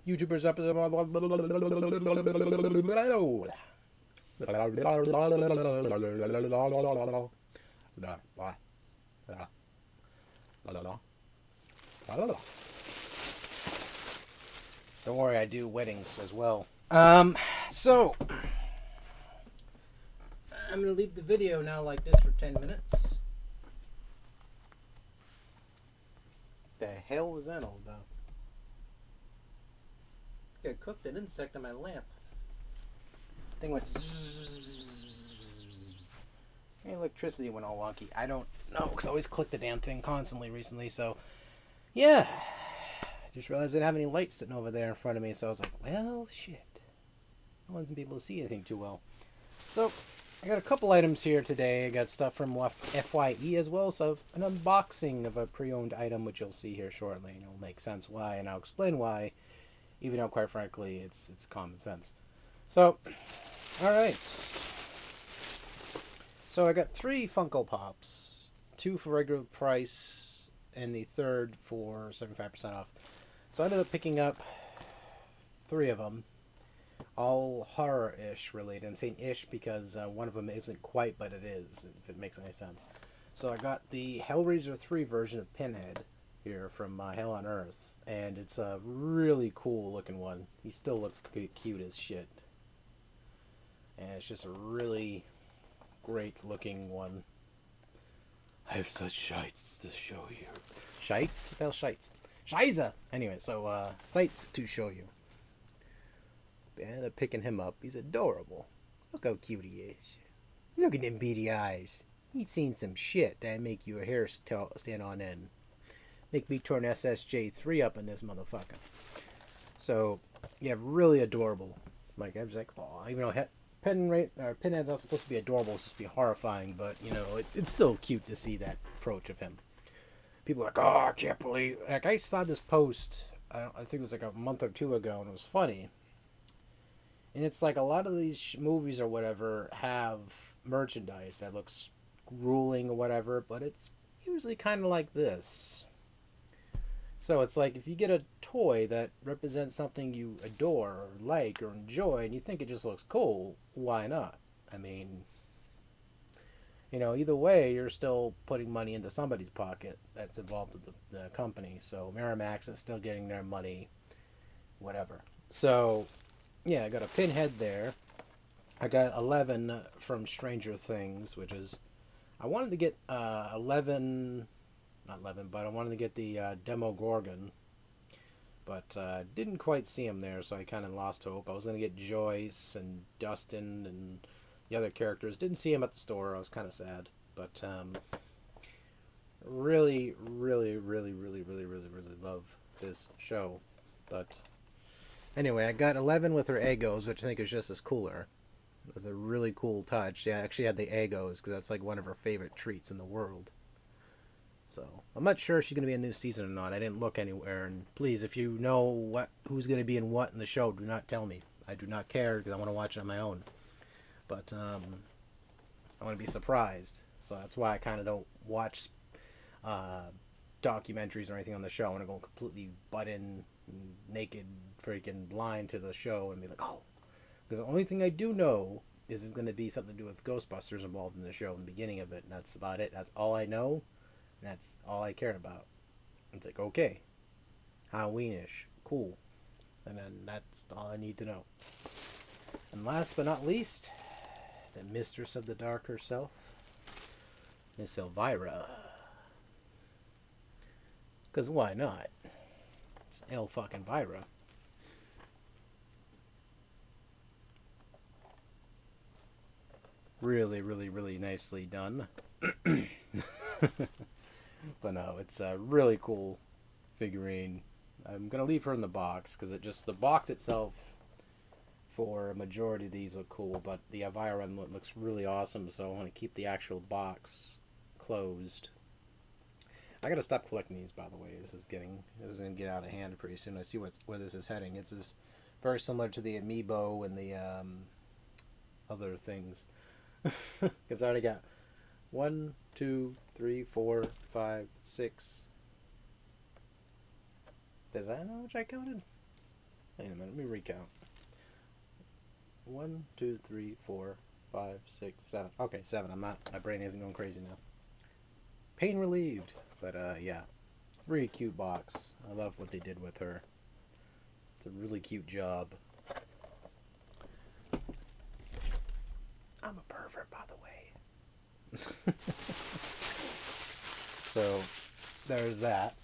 YouTubers episode. Don't worry, I do weddings as well. So I'm gonna leave the video now like this for 10 minutes. The hell was that all about? I cooked an insect on my lamp. Thing went zzz. Electricity went all wonky. I don't know, because I always click the damn thing constantly recently, so yeah. I just realized I didn't have any lights sitting over there in front of me, so I was like, well, shit. I wasn't able to see anything too well. So, I got a couple items here today. I got stuff from FYE as well, so an unboxing of a pre-owned item, which you'll see here shortly, and it'll make sense why, and I'll explain why, even though, quite frankly, it's common sense. So, alright. So I got 3 Funko Pops, 2 for regular price, and the third for 75% off. So I ended up picking up 3 of them, all horror-ish related. I'm saying ish because one of them isn't quite, but it is, if it makes any sense. So I got the Hellraiser 3 version of Pinhead here from Hell on Earth, and it's a really cool looking one. He still looks cute as shit. And it's just a really great looking one. I have such shites to show you. Shites? What the hell shites? Shiza! Anyway, so, sights to show you. And they're picking him up. He's adorable. Look how cute he is. Look at them beady eyes. He's seen some shit that make your hair stand on end. Make me turn SSJ3 up in this motherfucker. So, yeah, really adorable. Like, I was like, oh, even though Pinhead's not supposed to be adorable, it's supposed to be horrifying, but, you know, it's still cute to see that approach of him. People are like, oh, I can't believe... Like, I saw this post, I think it was like a month or 2 ago, and it was funny. And it's like a lot of these movies or whatever have merchandise that looks grueling or whatever, but it's usually kind of like this. So it's like if you get a toy that represents something you adore or like or enjoy and you think it just looks cool, why not? I mean, you know, either way, you're still putting money into somebody's pocket that's involved with the company. So Miramax is still getting their money, whatever. So, yeah, I got a Pinhead there. I got 11 from Stranger Things, which is... I wanted to get 11... Not 11, but I wanted to get the Demogorgon. But didn't quite see him there, so I kind of lost hope. I was going to get Joyce and Dustin and the other characters. Didn't see him at the store. I was kind of sad. But really, really, really, really, really, really, really love this show. But anyway, I got 11 with her Eggos, which I think is just as cooler. It was a really cool touch. Yeah, I actually had the Eggos because that's like one of her favorite treats in the world. So, I'm not sure if she's going to be in a new season or not. I didn't look anywhere. And please, if you know who's going to be in what in the show, do not tell me. I do not care because I want to watch it on my own. But I want to be surprised. So that's why I kind of don't watch documentaries or anything on the show. I want to go completely butt in, naked, freaking blind to the show and be like, oh. Because the only thing I do know is it's going to be something to do with Ghostbusters involved in the show in the beginning of it. And that's about it. That's all I know. That's all I cared about. It's like, okay, Halloweenish, cool. And then that's all I need to know. And last but not least, the Mistress of the Dark herself, Miss Elvira. Because why not? It's El-fucking-Vira. Really, really, really nicely done. But no, it's a really cool figurine. I'm going to leave her in the box because the box itself for a majority of these look cool, but the Elvira looks really awesome, so I want to keep the actual box closed. I got to stop collecting these, by the way. This is going to get out of hand pretty soon. I see where this is heading. It's very similar to the Amiibo and the other things. Because I already got 1, 2, 3, 4, 5, 6. Does that know which I counted? Wait a minute, let me recount. 1, 2, 3, 4, 5, 6, 7. Okay, 7. I'm not. My brain isn't going crazy now. Pain relieved. But yeah, really cute box. I love what they did with her. It's a really cute job. I'm a pervert, by the way. So there's that.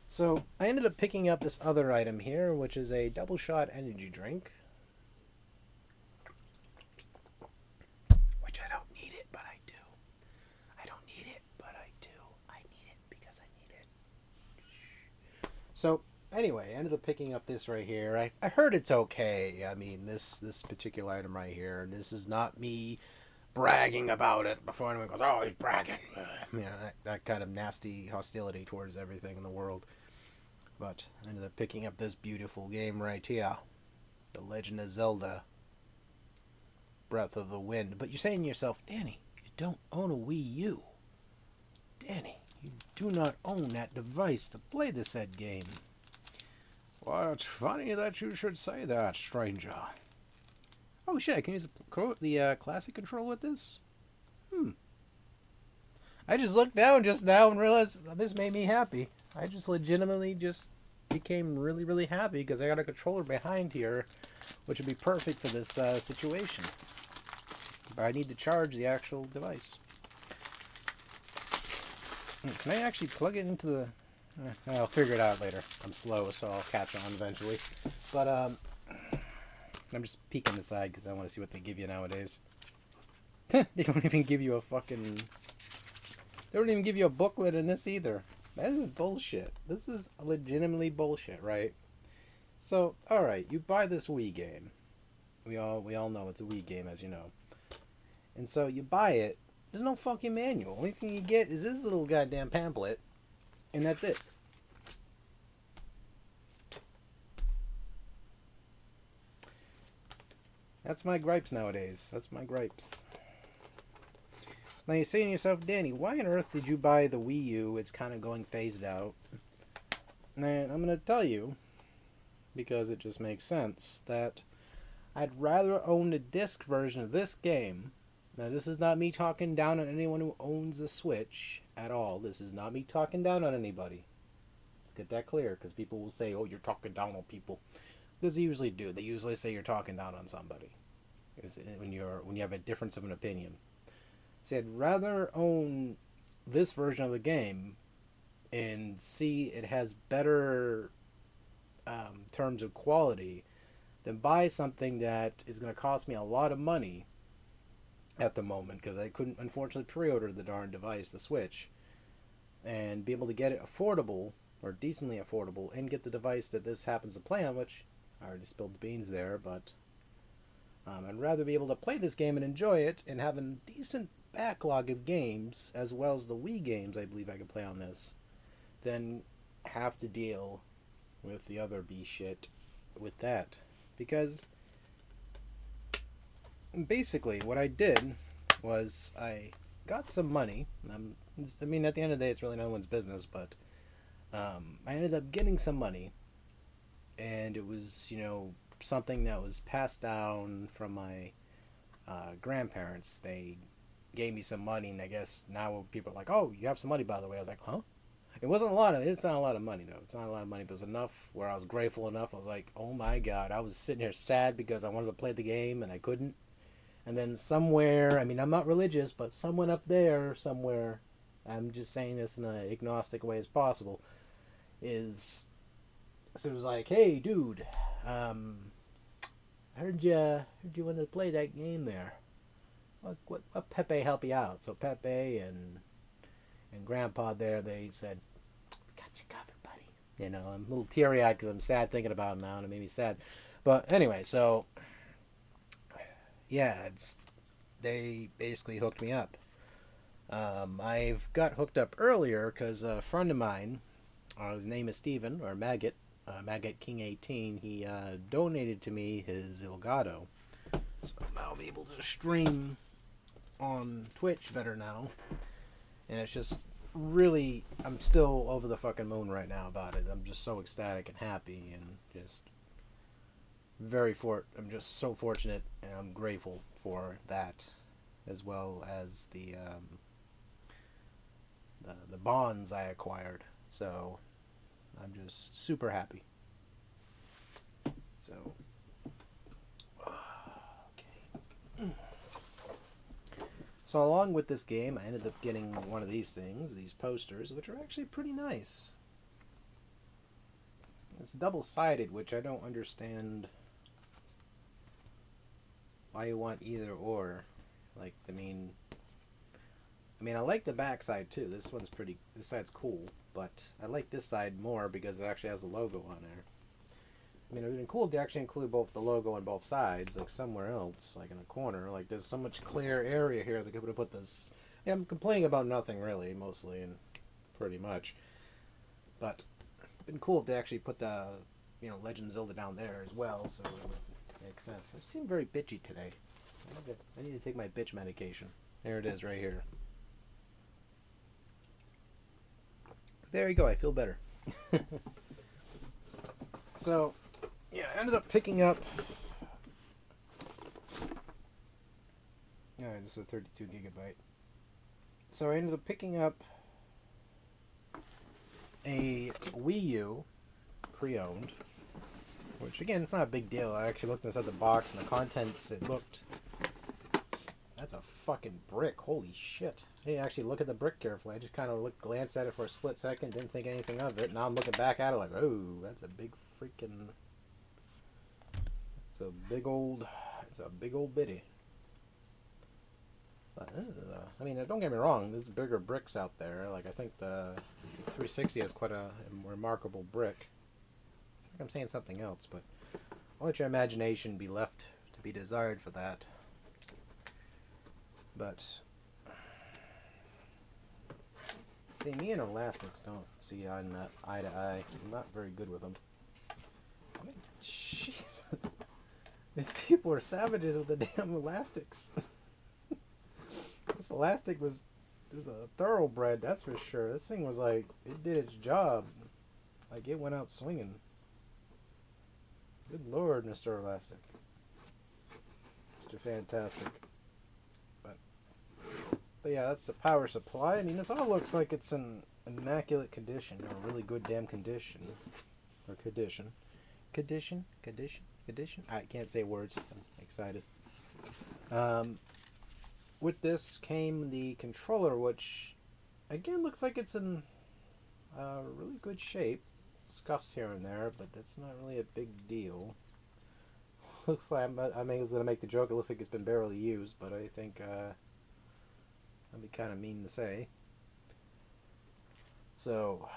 So I ended up picking up this other item here, which is a double shot energy drink. Which I don't need it, but I do. I don't need it, but I do. I need it because I need it. So anyway, I ended up picking up this right here. I heard it's okay. I mean, this particular item right here. This is not me bragging about it before anyone goes, oh, he's bragging. You know, that kind of nasty hostility towards everything in the world. But I ended up picking up this beautiful game right here. The Legend of Zelda Breath of the Wind. But you're saying to yourself, Danny, you don't own a Wii U. Danny, you do not own that device to play the said game. Well, it's funny that you should say that, stranger. Oh shit, I can use the classic control with this? I just looked down just now and realized this made me happy. I just legitimately just became really, really happy because I got a controller behind here, which would be perfect for this situation. But I need to charge the actual device. Can I actually plug it into the... I'll figure it out later. I'm slow, so I'll catch on eventually. But, I'm just peeking the side because I want to see what they give you nowadays. They don't even give you a fucking... They don't even give you a booklet in this either. That is bullshit. This is legitimately bullshit, right? So, alright, you buy this Wii game. We all know it's a Wii game, as you know. And so you buy it. There's no fucking manual. Only thing you get is this little goddamn pamphlet. And that's it. That's my gripes nowadays. That's my gripes. Now you're saying to yourself, Danny, why on earth did you buy the Wii U? It's kind of going phased out. And I'm going to tell you, because it just makes sense, that I'd rather own the disc version of this game. Now this is not me talking down on anyone who owns a Switch at all. This is not me talking down on anybody. Let's get that clear, because people will say, oh, you're talking down on people. Because they usually do. They usually say you're talking down on somebody. When you have a difference of an opinion. See, I'd rather own this version of the game and see it has better terms of quality than buy something that is going to cost me a lot of money at the moment, because I couldn't unfortunately pre-order the darn device, the Switch, and be able to get it affordable or decently affordable and get the device that this happens to play on, which I already spilled the beans there, but I'd rather be able to play this game and enjoy it and have a decent backlog of games, as well as the Wii games I believe I could play on this, than have to deal with the other B shit with that. Because basically what I did was I got some money. I mean, at the end of the day, it's really no one's business, but I ended up getting some money, and it was, you know, something that was passed down from my grandparents. They gave me some money, and I guess now people are like, oh, you have some money, by the way. I was like, huh? It's not a lot of money, though. It's not a lot of money, but it was enough where I was grateful enough. I was like, oh my god. I was sitting here sad because I wanted to play the game and I couldn't. And then somewhere, I mean, I'm not religious, but someone up there somewhere, I'm just saying this in an agnostic way as possible, so it was like, hey dude, I heard you wanted to play that game there. What Pepe help you out? So Pepe and Grandpa there, they said, we got you covered, buddy. You know, I'm a little teary-eyed because I'm sad thinking about it now, and it made me sad. But anyway, so yeah, they basically hooked me up. I've got hooked up earlier because a friend of mine, his name is Steven, or Maggot King 18, he donated to me his Elgato. So I'll be able to stream on Twitch better now. And it's just really, I'm still over the fucking moon right now about it. I'm just so ecstatic and happy and just I'm just so fortunate and I'm grateful for that, as well as the bonds I acquired. So I'm just super happy. So okay. So along with this game, I ended up getting one of these things, these posters, which are actually pretty nice. It's double-sided, which I don't understand why you want either or. Like, I mean, I like the back side too. This side's cool, but I like this side more because it actually has a logo on there. I mean, it would have been cool if they actually include both the logo on both sides, like somewhere else, like in the corner. Like, there's so much clear area here they could have put this. Yeah, I'm complaining about nothing really, mostly, and pretty much. But it'd been cool if they actually put the, Legend of Zelda down there as well, so it would make sense. I seem very bitchy today. I need to take my bitch medication. There it is, right here. There you go. I feel better. So, yeah, I ended up picking up. Yeah, this is a 32 gigabyte. So I ended up picking up a Wii U pre-owned, which again, it's not a big deal. I actually looked inside the box and the contents. That's a fucking brick. Holy shit! I didn't actually look at the brick carefully. I just kind of glanced at it for a split second, didn't think anything of it. Now I'm looking back at it like, oh, that's a big freaking. It's a big old bitty. But don't get me wrong. There's bigger bricks out there. Like, I think the 360 has quite a remarkable brick. It's like I'm saying something else, but I'll let your imagination be left to be desired for that. But see, me and elastics don't see eye to eye. I'm not very good with them. I mean, jeez. These people are savages with the damn elastics. This elastic was a thoroughbred, that's for sure. This thing was like, it did its job. Like, it went out swinging. Good lord, Mr. Elastic. Mr. Fantastic. But yeah, that's the power supply. I mean, this all looks like it's in immaculate condition, or really good damn condition. Or condition. Condition? I can't say words. I'm excited. With this came the controller, which again looks like it's in really good shape. Scuffs here and there, but that's not really a big deal. Looks like I was going to make the joke, it looks like it's been barely used, but I think that'd be kind of mean to say. So,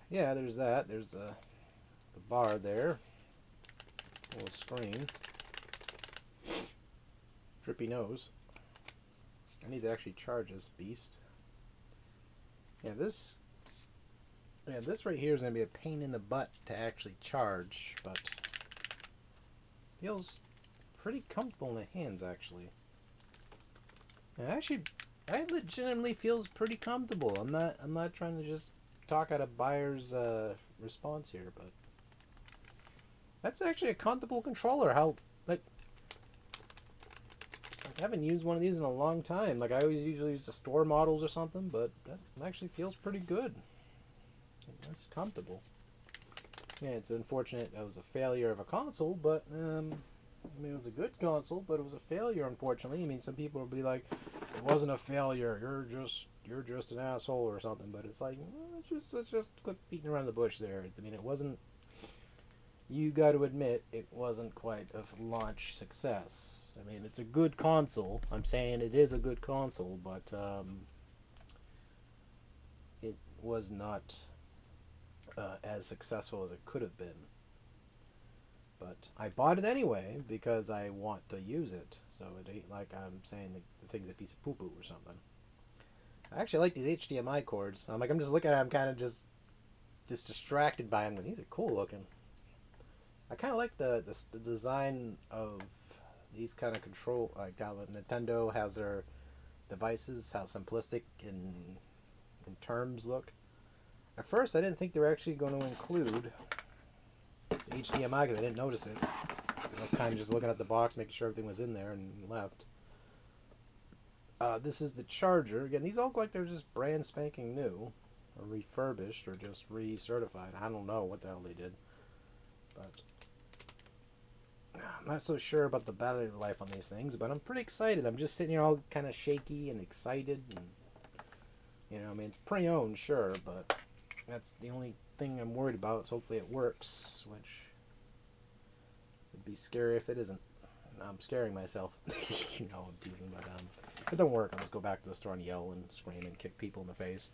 yeah, there's that. There's the bar there. A little screen. Drippy nose. I need to actually charge this beast. Yeah, this right here is going to be a pain in the butt to actually charge, but feels pretty comfortable in the hands, actually. And I legitimately feels pretty comfortable. I'm not trying to just talk out of buyer's response here, but that's actually a comfortable controller. I haven't used one of these in a long time. Like, I always usually use the store models or something, but that actually feels pretty good. That's comfortable. Yeah, it's unfortunate it was a failure of a console, but it was a good console, but it was a failure, unfortunately. I mean, some people will be like, it wasn't a failure, you're just an asshole or something, but it's like, let's just quit beating around the bush there. I mean, it wasn't, you got to admit, it wasn't quite a launch success. I mean, it's a good console. I'm saying it is a good console, but it was not as successful as it could have been. But I bought it anyway because I want to use it. So it ain't like I'm saying the thing's a piece of poo-poo or something. I actually like these HDMI cords. I'm just looking at them, I'm kind of just distracted by them. These are cool looking. I kind of like the design of these kind of control, like how Nintendo has their devices, how simplistic and and terms look. At first, I didn't think they were actually going to include the HDMI because I didn't notice it. I was kind of just looking at the box, making sure everything was in there, and left. This is the charger. Again, these all look like they're just brand spanking new, or refurbished, or just recertified. I don't know what the hell they did, but I'm not so sure about the battery life on these things. But I'm pretty excited. I'm just sitting here all kind of shaky and excited, and you know, I mean, it's pre-owned, sure, but that's the only thing I'm worried about. So hopefully it works, which would be scary if it isn't. I'm scaring myself. You know, I'm teasing, but if it don't work, I'll just go back to the store and yell and scream and kick people in the face.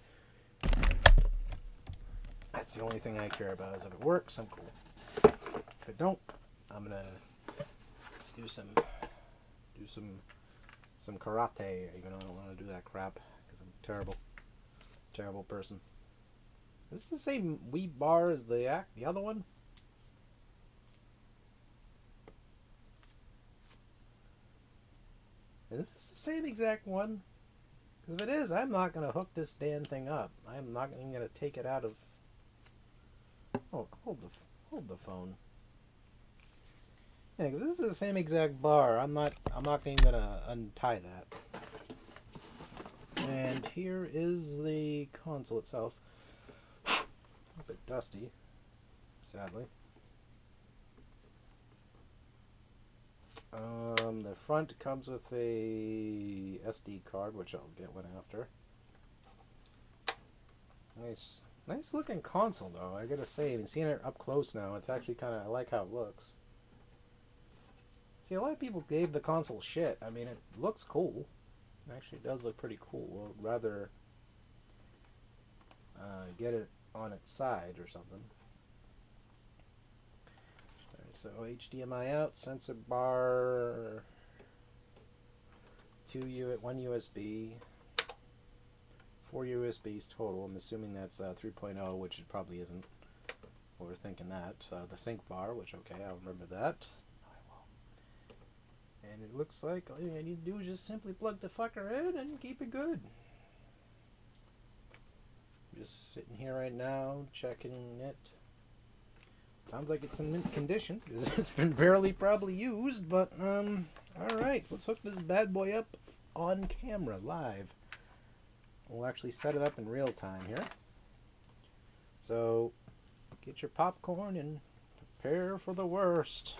That's the only thing I care about. Is if it works, I'm cool. If it don't, I'm gonna do some karate. Even though I don't want to do that crap because I'm a terrible person. Is this the same Wii bar as the other one? Is this the same exact one? Because if it is, I'm not going to hook this damn thing up. I'm not even going to take it out of... Oh, hold the phone. Yeah, because this is the same exact bar. I'm not even going to untie that. And here is the console itself. A bit dusty, sadly. The front comes with a SD card, which I'll get one after. Nice looking console, though. I gotta say, I've seen it up close now. It's actually kind of, I like how it looks. See, a lot of people gave the console shit. I mean, it looks cool. It actually does look pretty cool. We'll rather get it on its side or something. So HDMI out, sensor bar, 1 USB, 4 USBs total. I'm assuming that's 3.0, which it probably isn't. Well, we're thinking that. The sync bar, which, okay, I'll remember that. And it looks like all you need to do is just simply plug the fucker in and keep it good. Just sitting here right now, checking it. Sounds like it's in mint condition, because it's been barely probably used, but, alright, let's hook this bad boy up on camera, live. We'll actually set it up in real time here. So, get your popcorn and prepare for the worst,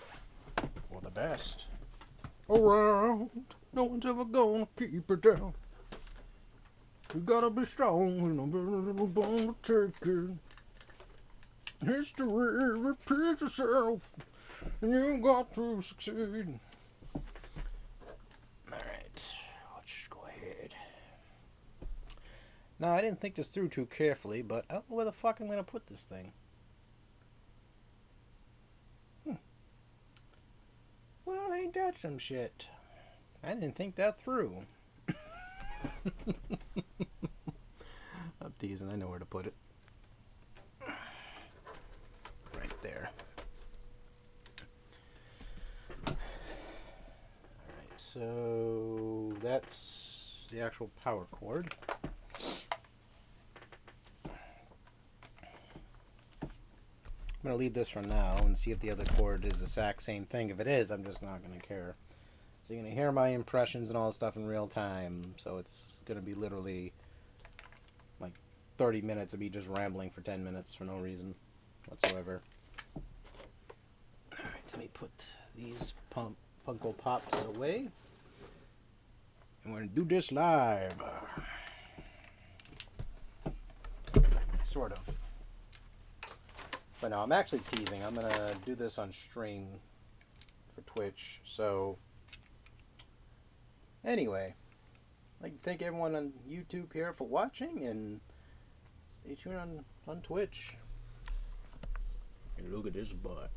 or the best. Around, no one's ever gonna keep it down. You gotta be strong, and I'm gonna take it. History repeats itself, and you got to succeed. Alright, let's go ahead. Now, I didn't think this through too carefully, but I don't know where the fuck I'm going to put this thing. Well, ain't that some shit? I didn't think that through. I'm teasing, I know where to put it. There. Alright, so that's the actual power cord. I'm going to leave this for now and see if the other cord is the exact same thing. If it is, I'm just not going to care. So you're going to hear my impressions and all this stuff in real time. So it's going to be literally like 30 minutes of me just rambling for 10 minutes for no reason whatsoever. Alright, let me put these Funko Pops away. And we're going to do this live. Sort of. But no, I'm actually teasing. I'm going to do this on stream for Twitch. So, anyway, I'd like to thank everyone on YouTube here for watching. And stay tuned on Twitch. And look at this butt.